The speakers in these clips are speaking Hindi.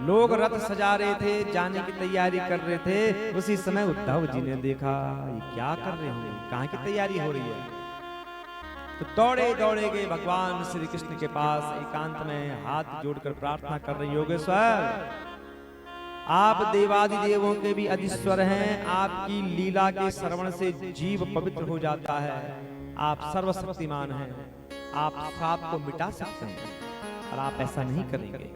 लोग रथ सजा रहे थे, जाने की तैयारी कर रहे थे। उसी समय उद्धव जी ने देखा ये क्या कर रहे होंगे, कहाँ की तैयारी हो रही है। तो दौड़े दौड़े गए भगवान श्री कृष्ण के पास, एकांत में हाथ जोड़कर प्रार्थना कर रहे, योगेश्वर आप देवादि देवों के भी अधीश्वर हैं, आपकी लीला के श्रवण से जीव पवित्र हो जाता है, आप सर्वशक्तिमान हैं, आप श्राप को मिटा सकते हैं, और आप ऐसा नहीं करेंगे।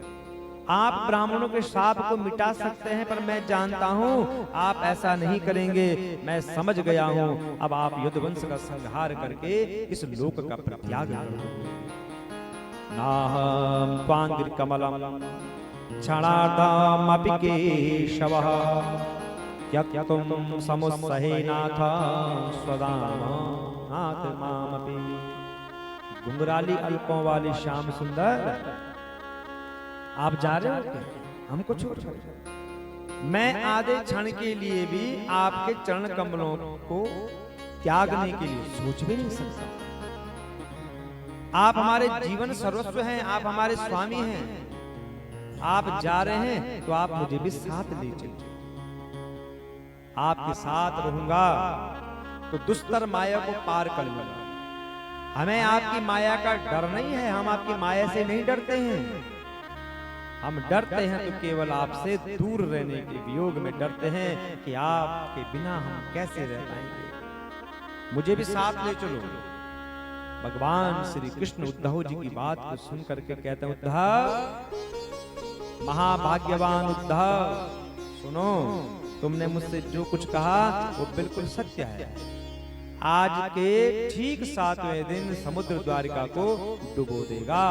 आप ब्राह्मणों के श्राप को मिटा सकते हैं, पर मैं जानता हूं आप ऐसा नहीं करेंगे, मैं समझ गया हूं। अब आप यदुवंश का संहार करके इस लोक का परित्याग करो। नाहं त्वांगिर कमलम क्षणार्धमपि केशवः त्यक्तुं समुत्सहेनाथ स्वदामात् मामपि। घुंघराली अल्पों वाली श्याम सुंदर, आप जा रहे हो क्या? हमको छोड़, मैं आधे क्षण के लिए भी आपके चरण कमलों को त्यागने के लिए सोच भी नहीं सकता। आप हमारे जीवन सर्वस्व हैं, आप हमारे स्वामी हैं। आप जा रहे हैं तो आप मुझे भी साथ ले चलिए, आपके साथ रहूंगा तो दुस्तर माया को पार कर लूंगा। हमें आपकी माया का डर नहीं है, हम आपकी माया से नहीं डरते हैं। हम डरते हैं तो केवल आपसे दूर रहने के वियोग में डरते हैं कि आपके बिना हम कैसे रह पाएंगे। मुझे भी साथ ले चलो। भगवान श्री कृष्ण उद्धव जी की बात को सुन करके कहते हैं, उद्धव महाभाग्यवान उद्धव, सुनो, तुमने मुझसे जो कुछ कहा वो बिल्कुल सत्य है। आज के ठीक 7वें दिन समुद्र द्वारिका को डुबो देगा,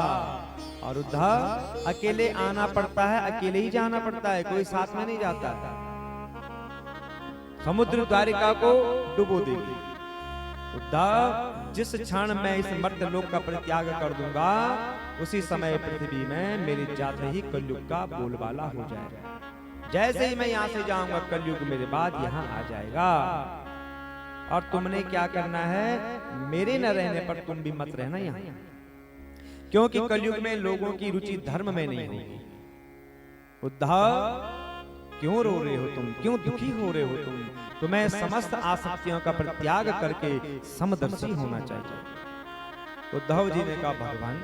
और उद्धव अकेले आना पड़ता है, अकेले ही जाना पड़ता है, कोई साथ में नहीं जाता। समुद्र द्वारिका को डुबो देगी। उद्धव जिस क्षण मैं इस मर्त्य लोक का परित्याग कर दूंगा, उसी समय पृथ्वी में मेरे जाते ही कलयुग का बोलबाला हो जाएगा। जैसे ही मैं यहाँ से जाऊंगा, कलयुग मेरे बाद यहाँ आ जाएगा। और तुमने क्या करना है, मेरे न रहने पर तुम भी मत रहना यहाँ, क्योंकि कलयुग में लोगों की रुचि धर्म में नहीं होगी। उद्धव क्यों रो रहे हो तुम, क्यों दुखी हो रहे हो तुम? तुम्हें समस्त आसक्तियों का परित्याग करके समदर्शी होना चाहिए। उद्धव जी ने कहा, भगवान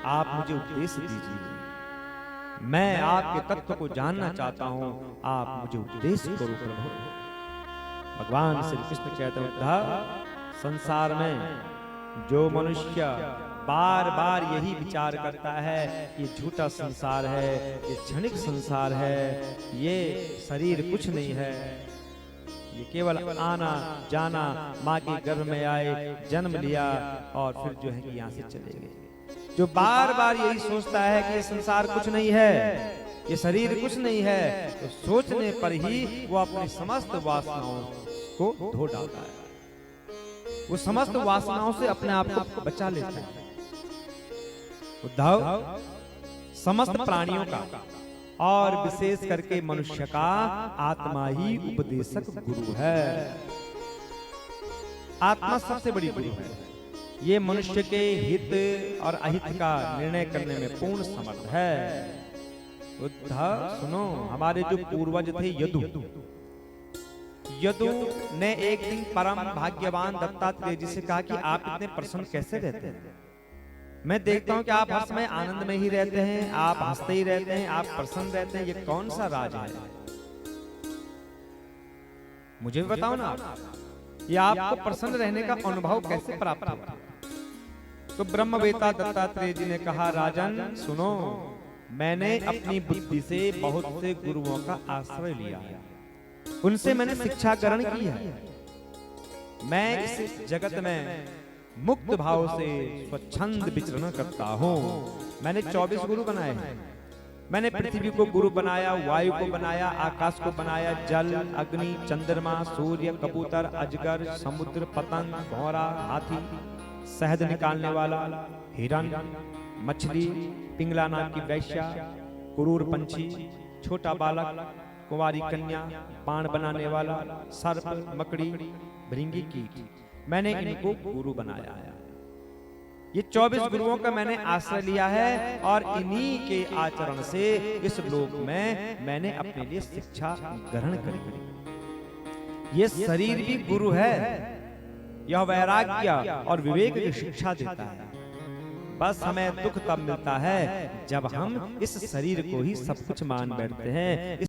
आप मुझे उपदेश दीजिए, मैं आपके तत्व को जानना चाहता हूं, आप मुझे उपदेश करो प्रभु। भगवान श्री कृष्ण कहते हैं, उद्धव संसार में जो मनुष्य बार बार यही विचार करता है ये झूठा संसार है, ये क्षणिक संसार है, ये शरीर कुछ नहीं है, ये केवल आना जाना, माँ के गर्भ में आए, जन्म लिया और फिर जो है कि यहाँ से चले गए। जो बार बार यही सोचता है कि ये संसार कुछ नहीं है, ये शरीर कुछ नहीं है, तो सोचने पर ही वो अपनी समस्त वासनाओं को धो डालता है, वो समस्त वासनाओं से अपने आप को बचा लेता है। उद्धव समस्त प्राणियों का और विशेष करके मनुष्य का आत्मा ही उपदेशक गुरु है। आत्मा सबसे बड़ी गुरु है। ये मनुष्य के हित और अहित का निर्णय करने में पूर्ण समर्थ है। उद्धव सुनो, हमारे जो पूर्वज थे यदु ने एक दिन परम भाग्यवान दत्तात्रेय जी से कहा कि आप इतने प्रसन्न कैसे रहते हैं? मैं देखता हूं कि आप हर समय आनंद में ही रहते हैं, आप हंसते ही रहते हैं, आप प्रसन्न रहते हैं, ये कौन सा राज है? मुझे भी बताओ ना, ये आपको प्रसन्न रहने का अनुभव कैसे प्राप्त हुआ? तो ब्रह्मवेता दत्तात्रेय जी ने कहा, राजन सुनो, मैंने अपनी बुद्धि से बहुत से गुरुओं का आश्रय लिया है, उनसे मैंने शिक्षा ग्रहण की है। मैं इस जगत में मुक्त भाव से स्वच्छंद विचरण करता हूँ। मैंने 24 गुरु बनाए हैं। मैंने पृथ्वी को गुरु बनाया, वायु को बनाया, आकाश को बनाया, जल, अग्नि, चंद्रमा, सूर्य, कबूतर, अजगर, समुद्र, पतंग, घोड़ा, हाथी, शहद निकालने वाला, हिरन, मछली, पिंगला नाम की वैश्या, क्रूर पंछी, छोटा बालक, कुंवारी कन्या, बाण बनाने वाला, सर्प, मकड़ी, भृंगी, कीट, मैंने इनको गुरु बनाया है। ये 24 गुरुओं का मैंने आश्रय लिया है और इन्हीं के आचरण से इस लोक में मैंने अपने लिए शिक्षा ग्रहण करी। ये शरीर भी गुरु है, यह वैराग्य और विवेक की शिक्षा देता है। बस हमें दुख तब मिलता है जब हम इस शरीर को ही सब कुछ मान बैठते हैं।